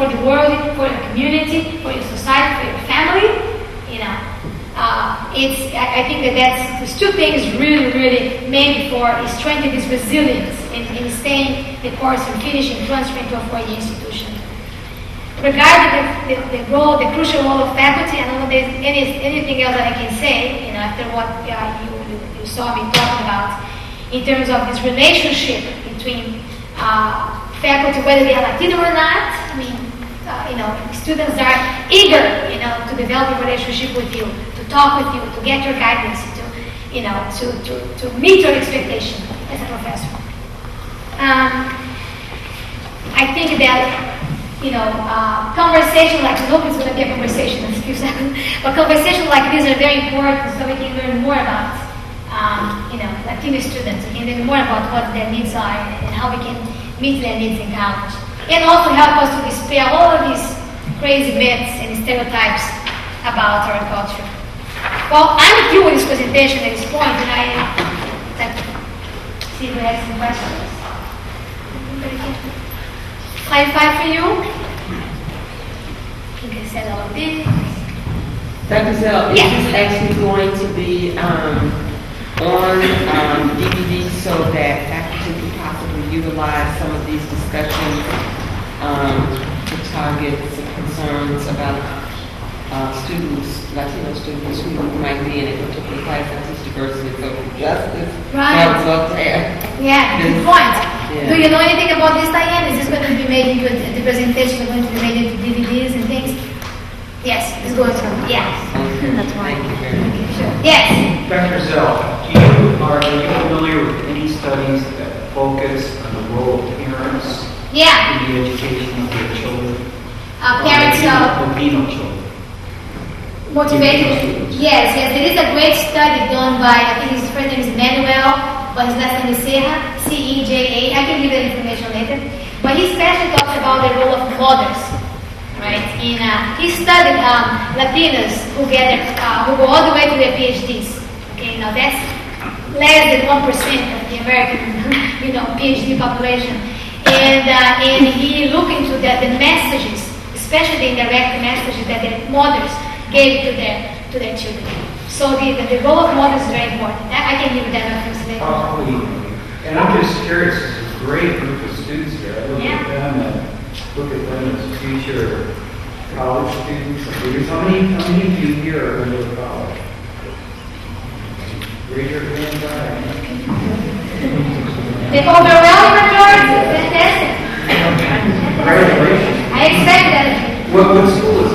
for the world, for your community, for your society, for your family. I think those two things really made for strengthening this resilience in staying the course and finishing, transferring to a 4-year institution. Regarding the crucial role of faculty, I don't know if there's anything else that I can say, after what you saw me talking about, in terms of this relationship between faculty, whether they are Latino or not. I mean, students are eager, to develop a relationship with you, to talk with you, to get your guidance, to meet your expectation as a professor. I think that, conversation like, I hope it's going to be a conversation in a few seconds, but conversations like these are very important so we can learn more about, Latino students. We can learn more about what their needs are and how we can meet their needs in college. And also help us to dispel all of these crazy myths and stereotypes about our culture. Well, I'm through with this presentation at this point, and let's see if we have some questions. Clarify for you? I think I said all of this. Dr. Zell, yes. Is this actually going to be on DVD so that faculty can possibly utilize some of these discussions to target some concerns about students, Latino students who might be in a particular class that teach diversity and social justice? Right. Yeah, good point. Yeah. Do you know anything about this, Diane? Is this going to be made into the presentation? Going to be made into DVDs and things? Yes, it's going to. Yeah. Okay. That's why. Thank you very much. Okay, sure. Yes. Dr. Zell, are you familiar with any studies that focus on the role of parents Yeah. in the education of their children? Parents Latino children. motivated. Yes. There is a great study done by, I think his first name is Manuel, but his last name is Ceja. I can give that information later. But he especially talks about the role of mothers. Right? He studied Latinas who go all the way to their PhDs. Okay, now that's less than 1% of the American, PhD population. And he looked into the messages, especially the indirect messages that their mothers gave to their children. So the role of mothers is very important. I can give that reference later. And I'm just curious, it's a great group of students here. I look at them and look at them as future college students. How many of you here are going to college? Raise your hands high. The overwhelming majority. Fantastic. Congratulations. I expect that. What school is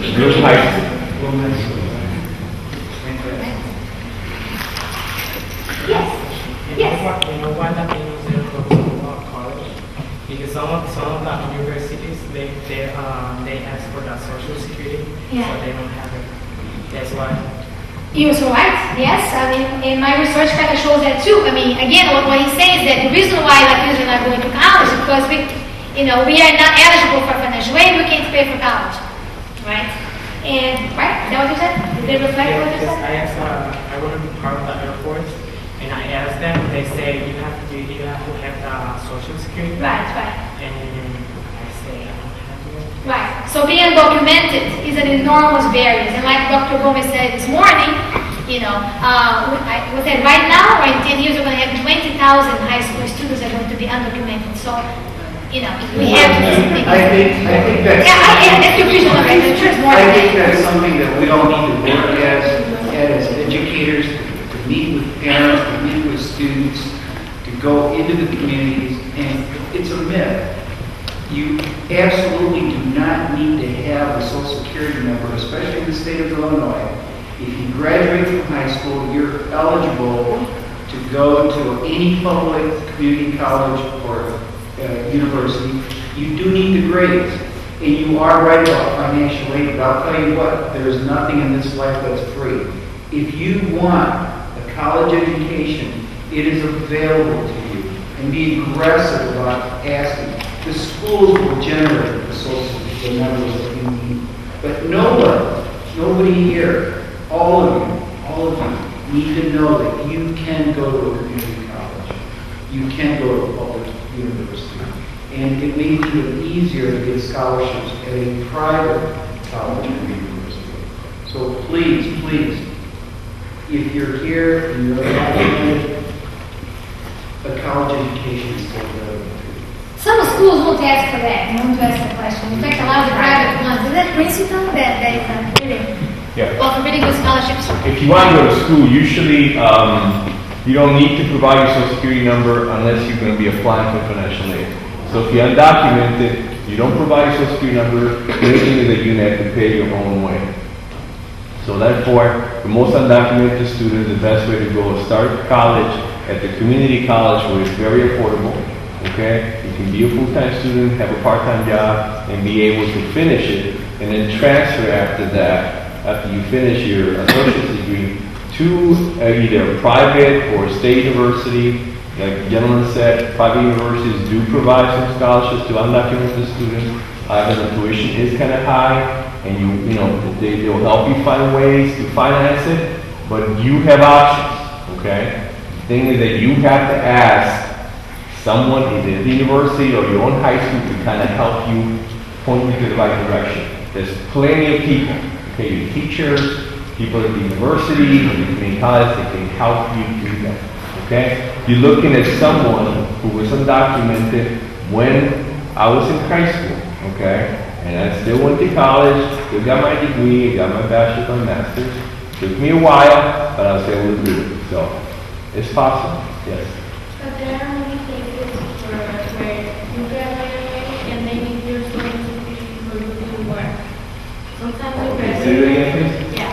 this? Good high school. Yes. Why Latinos are close to college? Because some of the universities they ask for the social security, so they don't have it. That's why. You're so right. Yes. And my research kind of shows that too. Again, what he's saying is that the reason why Latinos are not going to college is because we are not eligible for financial aid. We can't pay for college, right? And right, is that what you said? Did they reflect what you said? I asked. I want to be part of the Air Force. And I asked them, they say you have to have the social security. Right. And I say I don't have it. Right. So being undocumented is an enormous barrier. And like Dr. Gomez said this morning, I said right now, or in 10 years, we're going to have 20,000 high school students that are going to be undocumented. So, we have to do something. I think that's. That's your vision of it. I think that's something that we all need to work as educators. To meet with parents, to meet with students, to go into the communities, and it's a myth. You absolutely do not need to have a Social Security number, especially in the state of Illinois. If you graduate from high school, you're eligible to go to any public community college or university. You do need the grades, and you are right about financial aid, but I'll tell you what, there's nothing in this life that's free. If you want college education, it is available to you, and be aggressive about asking. The schools will generate the numbers that you need. But nobody here, all of you need to know that you can go to a community college. You can go to a public university. And it may be even easier to get scholarships at a private college or university. So please, please, if you're here and you're undocumented, a college education is still relevant. Some schools won't ask for that, won't ask the question. In fact, a lot of the private ones, is that Princeton that really offer really good scholarships? If you want to go to school, usually you don't need to provide your Social Security number unless you're going to be applying for financial aid. So if you're undocumented, you don't provide your Social Security number, anything is that you have to pay your own way. So therefore, for most undocumented students, the best way to go is start college at the community college where it's very affordable. Okay? You can be a full-time student, have a part-time job, and be able to finish it, and then transfer after that, after you finish your associate's degree, to either a private or state university. Like the gentleman said, private universities do provide some scholarships to undocumented students. Either the tuition is kind of high, and they'll help you find ways to finance it, but you have options. Okay? The thing is that you have to ask someone either at the university or your own high school to kind of help you point you to the right direction. There's plenty of people, okay, your teachers, people at the university, or the community college that can help you do that, okay? You're looking at someone who was undocumented when I was in high school, okay? And I still went to college, still got my degree, got my bachelor's and master's. Took me a while, but I was able to do it. So, it's possible, yes. But there are many cases where you graduate and they need your Social Security for you to work. Sometimes you Say that again, graduate. please. Yeah.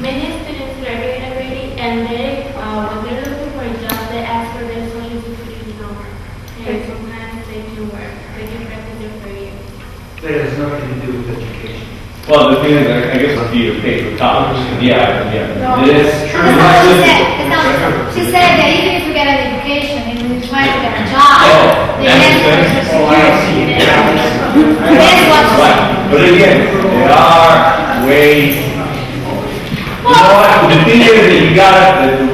Many students graduate already and they, when they're looking for a job, they ask for their Social Security number. And sometimes they can work. They can practice it for you. That has nothing to do with education. Well, the thing is, I guess it's you to pay for college. Yeah. No. It is true. That's not what she said. That's not what she said that even if you get an education and you try to get a job, they have to security. That's what she said. But again, there are ways. You know what? The thing is that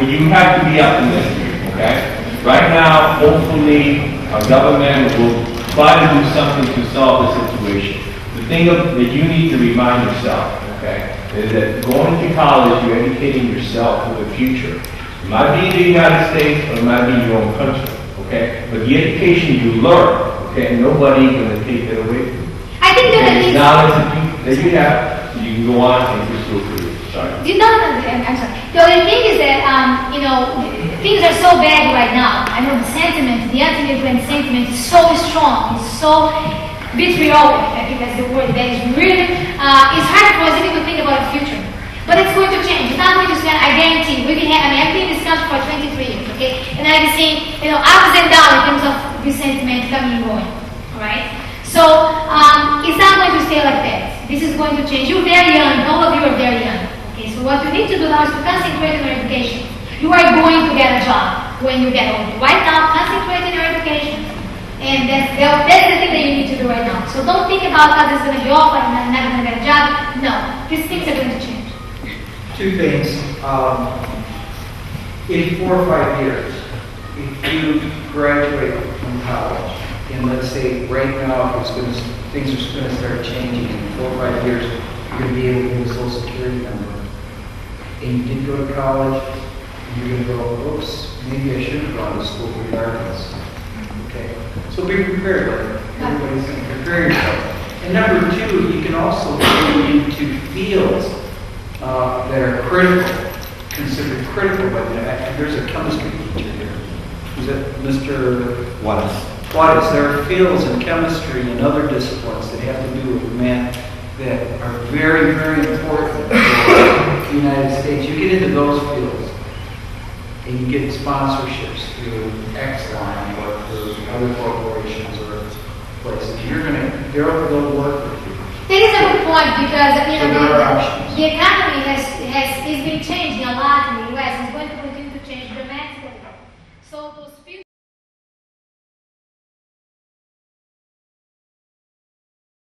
you have to be optimistic, okay? Right now, hopefully, our government will try to do something to solve the situation. The thing that you need to remind yourself, okay, is that going to college, you're educating yourself for the future. It might be in the United States or it might be in your own country, okay? But the education you learn, okay, nobody's going to take that away from you. I think that And knowledge that you have, you can go on and pursue a career. Sorry. I'm sorry. The other thing is that, things are so bad right now. I know the sentiment, the anti-immigrant sentiment is so strong. It's so vitriolic. I think that's the word. That is really, it's hard for us even to think about the future. But it's going to change. It's not going to stand, I guarantee. I've been in this country for 23 years, okay? And I've seen, ups and downs in terms of this sentiment coming and going, all right? So, it's not going to stay like that. This is going to change. You're very young. All of you are very young. Okay, so what you need to do now is to concentrate on your education. You are going to get a job when you get older. Right now, concentrate on your education. And that's the thing that you need to do right now. So don't think about how this is going to be off, I'm not going to get a job. No, these things are going to change. Two things. In 4 or 5 years, if you graduate from college, and let's say right now things are going to start changing, in 4 or 5 years, you're going to be able to get a Social Security number. And you did go to college, you're going to go, oops, maybe I should have gone to school regardless. Okay? So be prepared. Everybody's going to prepare yourself. And number 2, you can also go into fields that are considered critical. But there's a chemistry teacher here. Is it Mr. Juarez? There are fields in chemistry and other disciplines that have to do with math that are very, very important for the United States. You get into those fields and you get sponsorships through Xline or through other corporations or places. They'll work with you. That is a good point because there are options. the economy is being changing a lot in the U.S. It's going to continue to change dramatically. So those